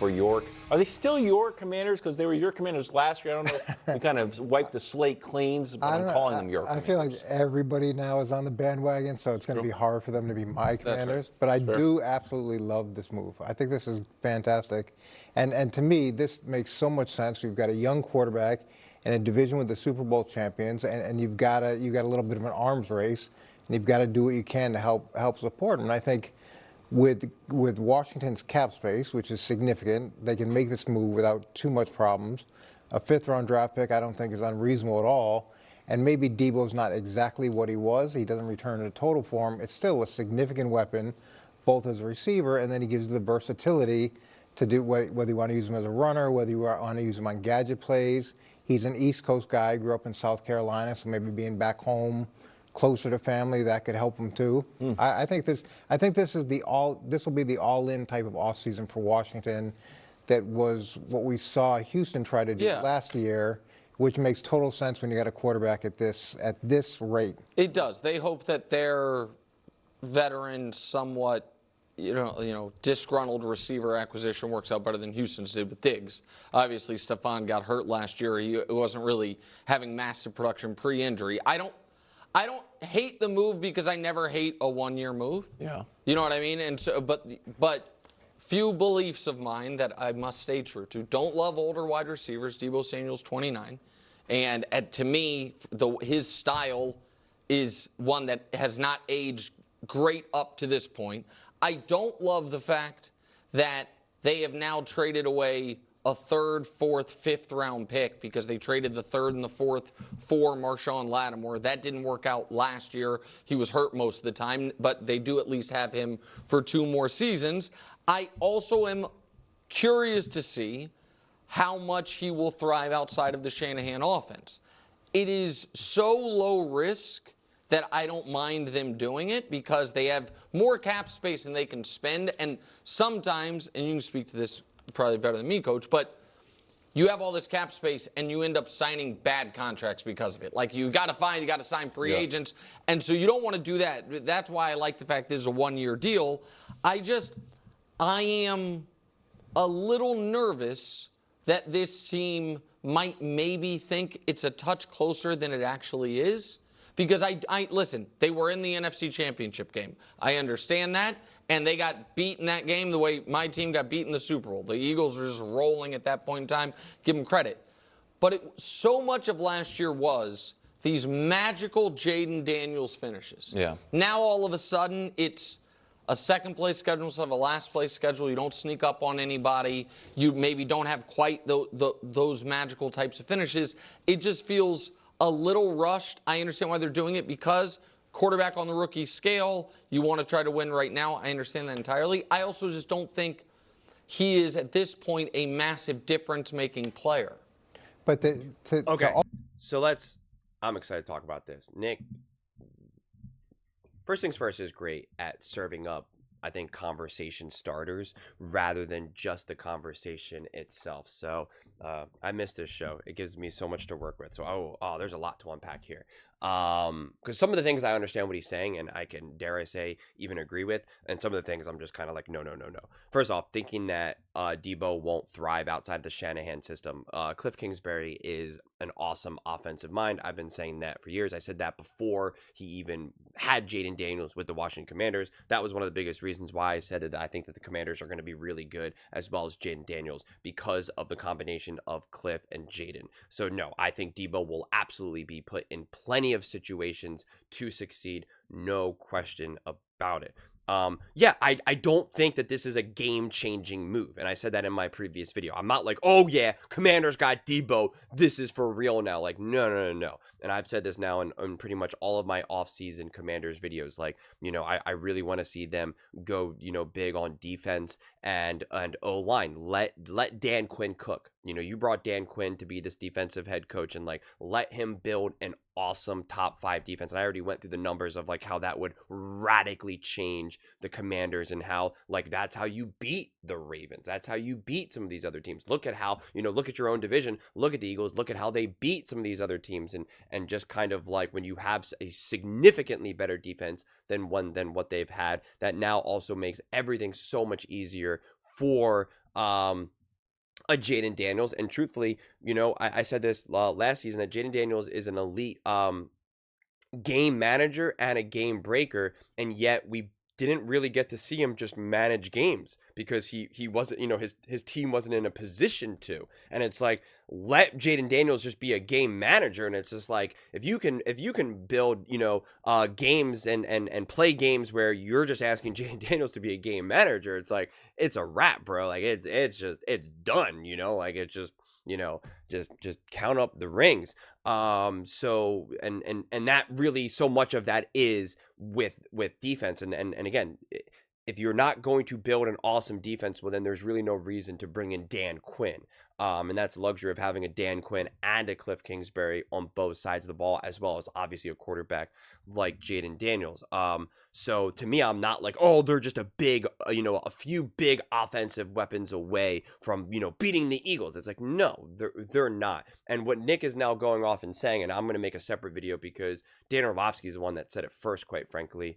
for York. Are they still your Commanders? Because they were your Commanders last year. I don't know. We kind of wiped the slate clean, but I'm calling them your Commanders. I feel like everybody now is on the bandwagon, so it's going to be hard for them to be my Commanders. Right. But I do absolutely love this move. I think this is fantastic. And to me, this makes so much sense. We've got a young quarterback in a division with the Super Bowl champions, and you've got a little bit of an arms race, and you've got to do what you can to help support them. And I think with Washington's cap space, which is significant, they can make this move without too much problems. A 5th-round draft pick I don't think is unreasonable at all. And maybe Debo's not exactly what he was. He doesn't return to total form. It's still a significant weapon, both as a receiver, and then he gives you the versatility to do whether you want to use him as a runner, whether you want to use him on gadget plays. He's an East Coast guy, grew up in South Carolina, so maybe being back home, closer to family, that could help him too. I think this will be the all-in type of offseason for Washington. That was what we saw Houston try to do last year, which makes total sense when you got a quarterback at this rate. It does. They hope that their veteran, somewhat, disgruntled receiver acquisition works out better than Houston's did with Diggs. Obviously, Stephon got hurt last year. He wasn't really having massive production pre-injury. I don't hate the move because I never hate a one-year move. Yeah. You know what I mean? And so, but few beliefs of mine that I must stay true to. Don't love older wide receivers. Deebo Samuel's 29. And to me, his style is one that has not aged great up to this point. I don't love the fact that they have now traded away a 3rd, 4th, 5th round pick because they traded the 3rd and the 4th for Marshawn Lattimore. That didn't work out last year. He was hurt most of the time, but they do at least have him for 2 more seasons. I also am curious to see how much he will thrive outside of the Shanahan offense. It is so low risk that I don't mind them doing it because they have more cap space than they can spend. And sometimes, and you can speak to this probably better than me, Coach, but you have all this cap space and you end up signing bad contracts because of it. Like you got to sign free agents. And so you don't want to do that. That's why I like the fact this is a 1-year deal. I am a little nervous that this team might maybe think it's a touch closer than it actually is. Because listen, they were in the NFC Championship game. I understand that. And they got beat in that game the way my team got beat in the Super Bowl. The Eagles were just rolling at that point in time. Give them credit. But so much of last year was these magical Jaden Daniels finishes. Yeah. Now all of a sudden it's a second-place schedule instead of a last-place schedule. You don't sneak up on anybody. You maybe don't have quite those magical types of finishes. It just feels a little rushed. I understand why they're doing it because quarterback on the rookie scale, you want to try to win right now. I understand that entirely. I also just don't think he is at this point a massive difference-making player. But So I'm excited to talk about this. Nick, first things first is great at serving up, I think, conversation starters rather than just the conversation itself. So I missed this show. It gives me so much to work with. So, there's a lot to unpack here. Because some of the things I understand what he's saying and I can, dare I say, even agree with. And some of the things I'm just kind of like, no. First off, thinking that Debo won't thrive outside the Shanahan system. Cliff Kingsbury is an awesome offensive mind. I've been saying that for years. I said that before he even had Jaden Daniels with the Washington Commanders. That was one of the biggest reasons why I said that I think that the Commanders are going to be really good as well as Jaden Daniels because of the combination of Cliff and Jaden. So no, I think Debo will absolutely be put in plenty of situations to succeed. No question about it. I don't think that this is a game-changing move, and I said that in my previous video. I'm not like, oh yeah, Commanders got Debo, this is for real now. Like, no. And I've said this now in pretty much all of my off-season Commanders videos. Like, I really want to see them go, big on defense and O-line. Let Dan Quinn cook. You brought Dan Quinn to be this defensive head coach, and like let him build an awesome top 5 defense. And I already went through the numbers of like how that would radically change the Commanders and how like that's how you beat the Ravens. That's how you beat some of these other teams. Look at how, look at your own division, look at the Eagles, look at how they beat some of these other teams, and just kind of like when you have a significantly better defense than what they've had, that now also makes everything so much easier for a Jaden Daniels. And truthfully, I said this last season, that Jaden Daniels is an elite game manager and a game breaker, and yet we didn't really get to see him just manage games because he wasn't, his team wasn't in a position to. And it's like, let Jaden Daniels just be a game manager. And it's just like, if you can build, games and play games where you're just asking Jaden Daniels to be a game manager, it's like, it's a wrap, bro. Like it's done, like it's just, just count up the rings. So and that really, so much of that is with defense. And again, if you're not going to build an awesome defense, well, then there's really no reason to bring in Dan Quinn. And that's the luxury of having a Dan Quinn and a Cliff Kingsbury on both sides of the ball, as well as obviously a quarterback like Jaden Daniels. So to me, I'm not like, oh, they're just a big, a few big offensive weapons away from, beating the Eagles. It's like, no, they're not. And what Nick is now going off and saying, and I'm going to make a separate video because Dan Orlovsky is the one that said it first, quite frankly.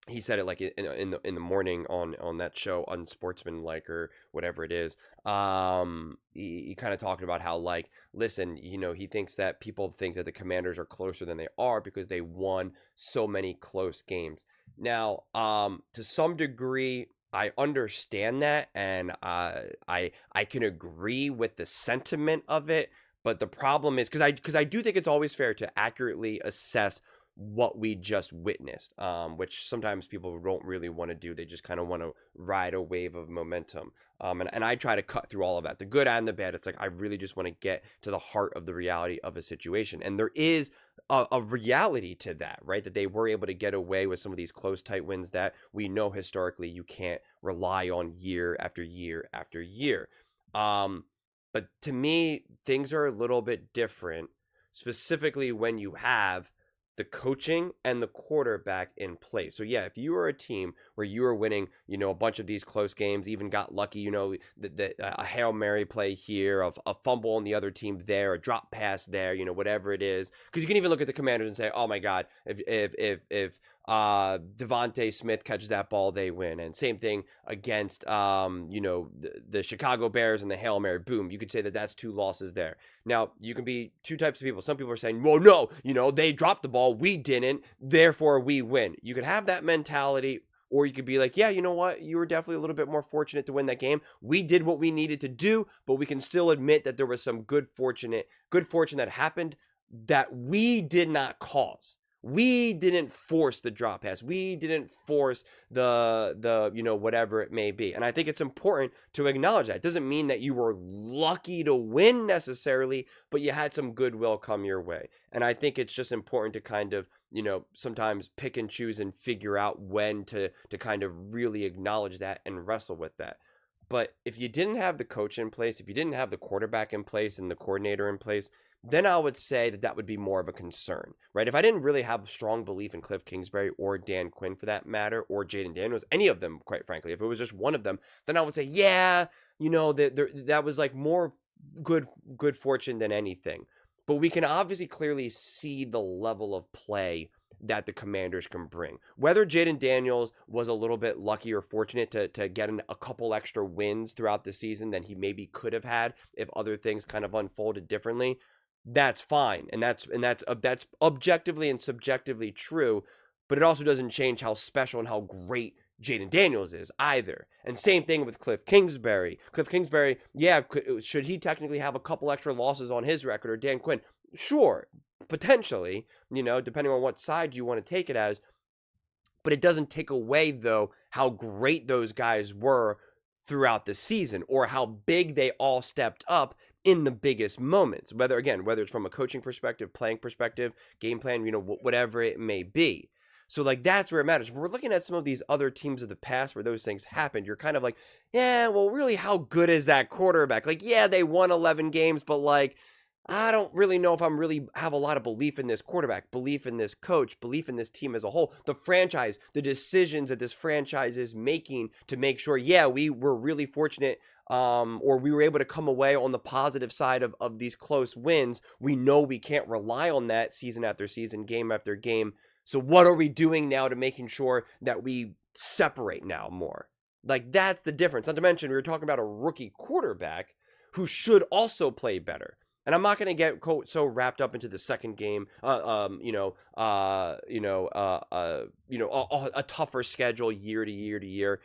He said it like in the morning on that show, Unsportsmanlike or whatever it is. He kind of talked about how, like, listen, he thinks that people think that the Commanders are closer than they are because they won so many close games. Now, to some degree, I understand that, and I can agree with the sentiment of it. But the problem is, because I do think it's always fair to accurately assess what we just witnessed, which sometimes people don't really want to do. They just kind of want to ride a wave of momentum. And I try to cut through all of that, the good and the bad. It's like, I really just want to get to the heart of the reality of a situation. And there is a reality to that, right? That they were able to get away with some of these close, tight wins that we know historically you can't rely on year after year after year. But to me, things are a little bit different, specifically when you have the coaching and the quarterback in place. So yeah, if you were a team where you were winning, a bunch of these close games, even got lucky, a Hail Mary play here, a fumble on the other team there, a drop pass there, whatever it is. Because you can even look at the Commanders and say, oh my God, if Devontae Smith catches that ball, they win. And same thing against, the Chicago Bears and the Hail Mary, boom, you could say that that's 2 losses there. Now, you can be 2 types of people. Some people are saying, well, no, they dropped the ball, we didn't, therefore we win. You could have that mentality, or you could be like, yeah, you know what? You were definitely a little bit more fortunate to win that game. We did what we needed to do, but we can still admit that there was some good fortune that happened that we did not cause. We didn't force the drop pass. We didn't force the whatever it may be. And I think it's important to acknowledge that. It doesn't mean that you were lucky to win necessarily, but you had some goodwill come your way. And I think it's just important to kind of, sometimes pick and choose and figure out when to kind of really acknowledge that and wrestle with that. But if you didn't have the coach in place, if you didn't have the quarterback in place and the coordinator in place, then I would say that would be more of a concern, right? If I didn't really have strong belief in Cliff Kingsbury or Dan Quinn for that matter, or Jaden Daniels, any of them, quite frankly, if it was just one of them, then I would say, yeah, that was like more good fortune than anything. But we can obviously clearly see the level of play that the Commanders can bring. Whether Jaden Daniels was a little bit lucky or fortunate to get a couple extra wins throughout the season than he maybe could have had if other things kind of unfolded differently, that's fine. And that's objectively and subjectively true, but it also doesn't change how special and how great Jaden Daniels is either. And same thing with Cliff Kingsbury. Cliff Kingsbury, yeah, should he technically have a couple extra losses on his record, or Dan Quinn? Sure, potentially, depending on what side you want to take it as. But it doesn't take away, though, how great those guys were throughout the season, or how big they all stepped up in the biggest moments, whether it's from a coaching perspective, playing perspective, game plan, whatever it may be. So like, that's where it matters. If we're looking at some of these other teams of the past where those things happened, you're kind of like, yeah, well, really, how good is that quarterback? Like, yeah, they won 11 games, but like, I don't really know if I'm really have a lot of belief in this quarterback, belief in this coach, belief in this team as a whole, the franchise, the decisions that this franchise is making to make sure, yeah, we were really fortunate, or we were able to come away on the positive side of these close wins. We know we can't rely on that season after season, game after game. So what are we doing now to making sure that we separate now more? Like, that's the difference. Not to mention, we were talking about a rookie quarterback who should also play better. And I'm not going to get so wrapped up into the second game, a tougher schedule year to year to year.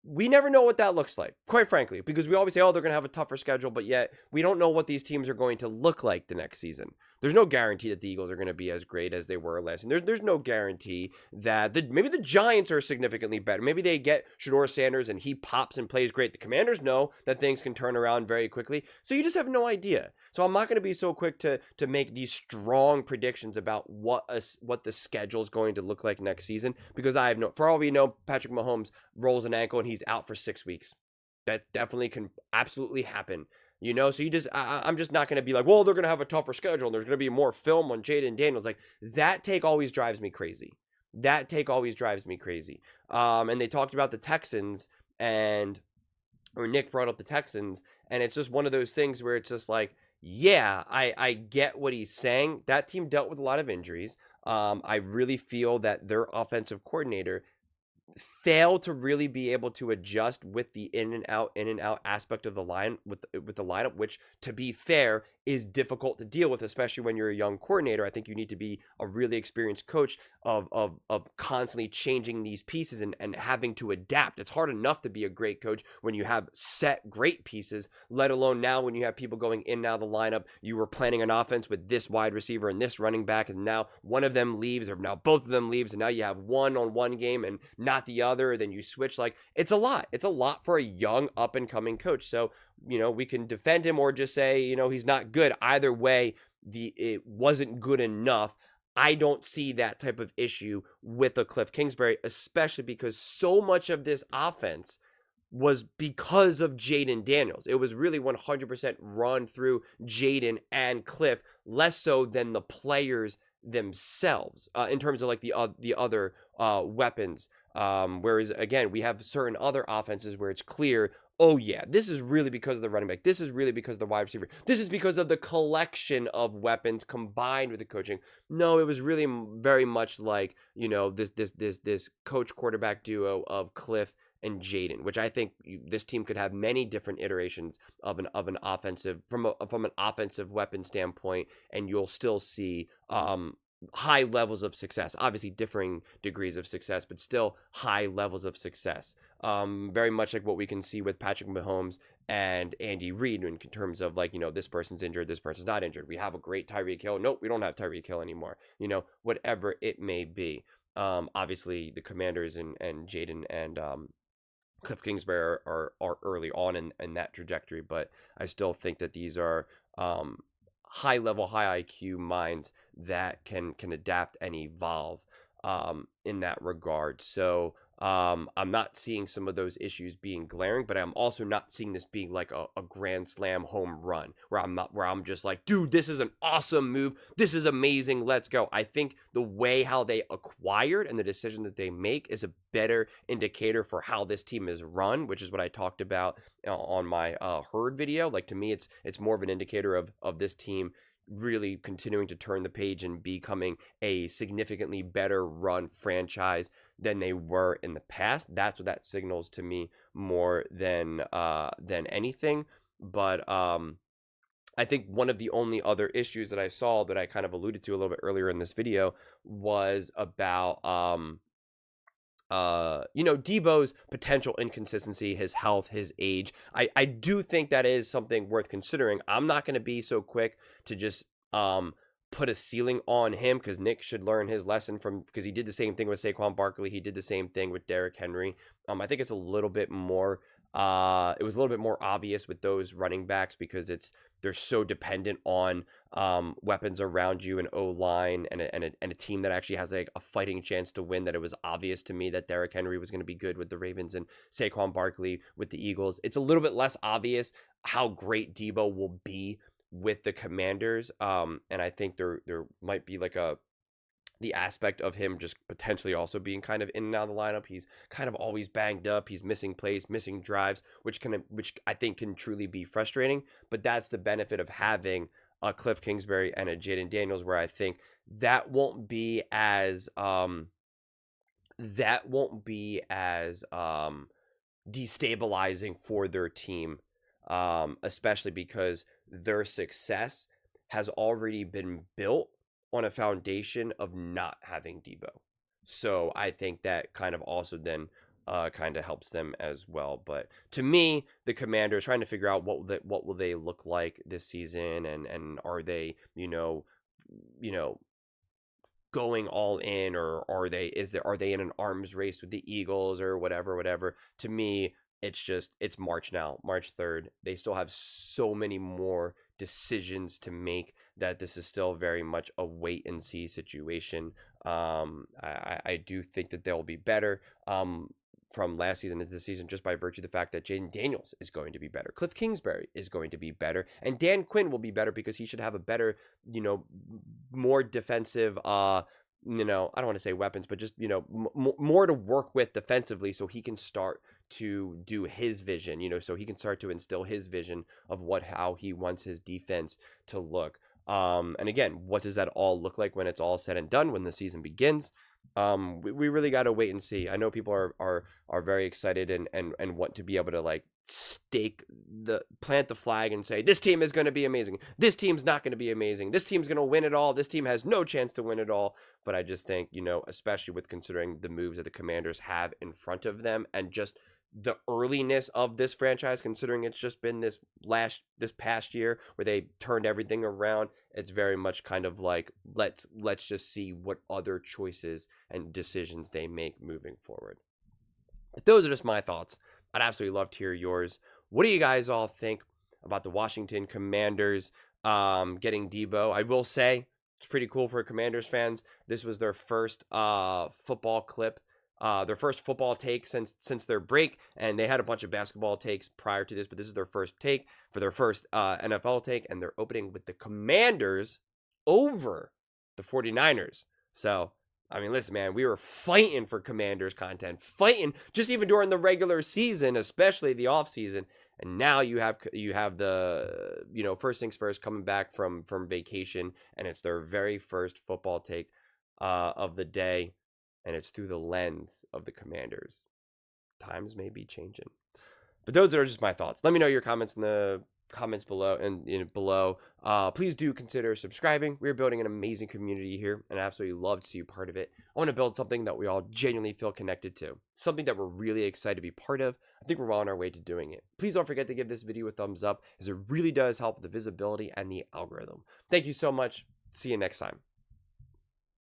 We never know what that looks like, quite frankly, because we always say, oh, they're going to have a tougher schedule, but yet we don't know what these teams are going to look like the next season. There's no guarantee that the Eagles are going to be as great as they were last. And there's no guarantee that maybe the Giants are significantly better. Maybe they get Shedeur Sanders and he pops and plays great. The Commanders know that things can turn around very quickly. So you just have no idea. So I'm not going to be so quick to make these strong predictions about what the schedule is going to look like next season, because for all we know, Patrick Mahomes rolls an ankle and he's out for 6 weeks. That definitely can absolutely happen. So I'm just not going to be like, well, they're going to have a tougher schedule and there's going to be more film on Jaden Daniels. Like, that take always drives me crazy. And they talked about the Texans or Nick brought up the Texans, and it's just one of those things where it's just like, yeah, I get what he's saying. That team dealt with a lot of injuries. I really feel that their offensive coordinator failed to really be able to adjust with the in and out aspect of the line with the lineup, which, to be fair, is difficult to deal with, especially when you're a young coordinator. I think you need to be a really experienced coach of constantly changing these pieces and having to adapt. It's hard enough to be a great coach when you have set great pieces, let alone now when you have people going in and out of the lineup. You were planning an offense with this wide receiver and this running back, and now one of them leaves, or now both of them leaves, and now you have one on one game and not the other. Then you switch. Like, it's a lot for a young up and coming coach. So we can defend him or just say he's not good. Either way, it wasn't good enough. I don't see that type of issue with a Cliff Kingsbury, especially because so much of this offense was because of Jaden Daniels. It was really 100% run through Jaden and Cliff, less so than the players themselves in terms of like the other weapons. Whereas, again, we have certain other offenses where it's clear, oh yeah, this is really because of the running back. This is really because of the wide receiver. This is because of the collection of weapons combined with the coaching. No, it was really very much like, this coach quarterback duo of Cliff and Jaden, which I think this team could have many different iterations of an offensive from an offensive weapon standpoint, and you'll still see high levels of success. Obviously differing degrees of success, but still high levels of success. Very much like what we can see with Patrick Mahomes and Andy Reid in terms of like, this person's injured, this person's not injured. We have a great Tyreek Hill. Nope, we don't have Tyreek Hill anymore. Whatever it may be. Obviously the Commanders and Jaden and Cliff Kingsbury are early on in that trajectory, but I still think that these are high level, high IQ minds that can adapt and evolve in that regard. So I'm not seeing some of those issues being glaring, but I'm also not seeing this being like a grand slam home run where I'm just like, dude, this is an awesome move. This is amazing. Let's go. I think the way how they acquired and the decision that they make is a better indicator for how this team is run, which is what I talked about on my herd video. Like, to me, it's more of an indicator of this team really continuing to turn the page and becoming a significantly better run franchise than they were in the past. That's what that signals to me more than anything. But I think one of the only other issues that I saw that I kind of alluded to a little bit earlier in this video was about Debo's potential inconsistency, his health, his age. I do think that is something worth considering. I'm not going to be so quick to just put a ceiling on him, because Nick should learn his lesson because he did the same thing with Saquon Barkley. He did the same thing with Derrick Henry. I think it's a little bit more it was a little bit more obvious with those running backs because they're so dependent on weapons around you and O-line and a team that actually has like a fighting chance to win, that it was obvious to me that Derrick Henry was going to be good with the Ravens and Saquon Barkley with the Eagles. It's a little bit less obvious how great Debo will be with the Commanders. And I think there might be like the aspect of him just potentially also being kind of in and out of the lineup. He's kind of always banged up. He's missing plays, missing drives, which I think can truly be frustrating. But that's the benefit of having a Cliff Kingsbury and a Jaden Daniels, where I think that won't be as destabilizing for their team, especially because their success has already been built on a foundation of not having Debo. So I think that kind of also then kind of helps them as well. But to me, the Commanders trying to figure out what will they look like this season, and are they going all in, or are they in an arms race with the Eagles or whatever. To me, it's March now, March 3rd. They still have so many more decisions to make that this is still very much a wait and see situation. I do think that they'll be better from last season into this season, just by virtue of the fact that Jaden Daniels is going to be better. Cliff Kingsbury is going to be better. And Dan Quinn will be better because he should have a better, more defensive, I don't want to say weapons, but just, more to work with defensively, so he can start to do his vision, so he can start to instill his vision of how he wants his defense to look. And again, what does that all look like when it's all said and done, when the season begins? We really got to wait and see. I know people are very excited and want to be able to like plant the flag and say, this team is going to be amazing. This team's not going to be amazing. This team's going to win it all. This team has no chance to win it all. But I just think, especially with considering the moves that the Commanders have in front of them, and just the earliness of this franchise, considering it's just been this past year where they turned everything around, it's very much kind of like, let's just see what other choices and decisions they make moving forward. But those are just my thoughts. I'd absolutely love to hear yours. What do you guys all think about the Washington Commanders getting Debo? I will say it's pretty cool for Commanders fans. This was their first football clip, their first football take since their break, and they had a bunch of basketball takes prior to this, but this is their first take for their first NFL take, and they're opening with the Commanders over the 49ers. So, I mean, listen, man, we were fighting for Commanders content, fighting just even during the regular season, especially the off season. And now you have the, first things first, coming back from vacation, and it's their very first football take of the day, and it's through the lens of the Commanders. Times may be changing. But those are just my thoughts. Let me know your comments in the comments below, please do consider subscribing. We're building an amazing community here, and I absolutely love to see you part of it. I want to build something that we all genuinely feel connected to, something that we're really excited to be part of. I think we're well on our way to doing it. Please don't forget to give this video a thumbs up, as it really does help the visibility and the algorithm. Thank you so much. See you next time.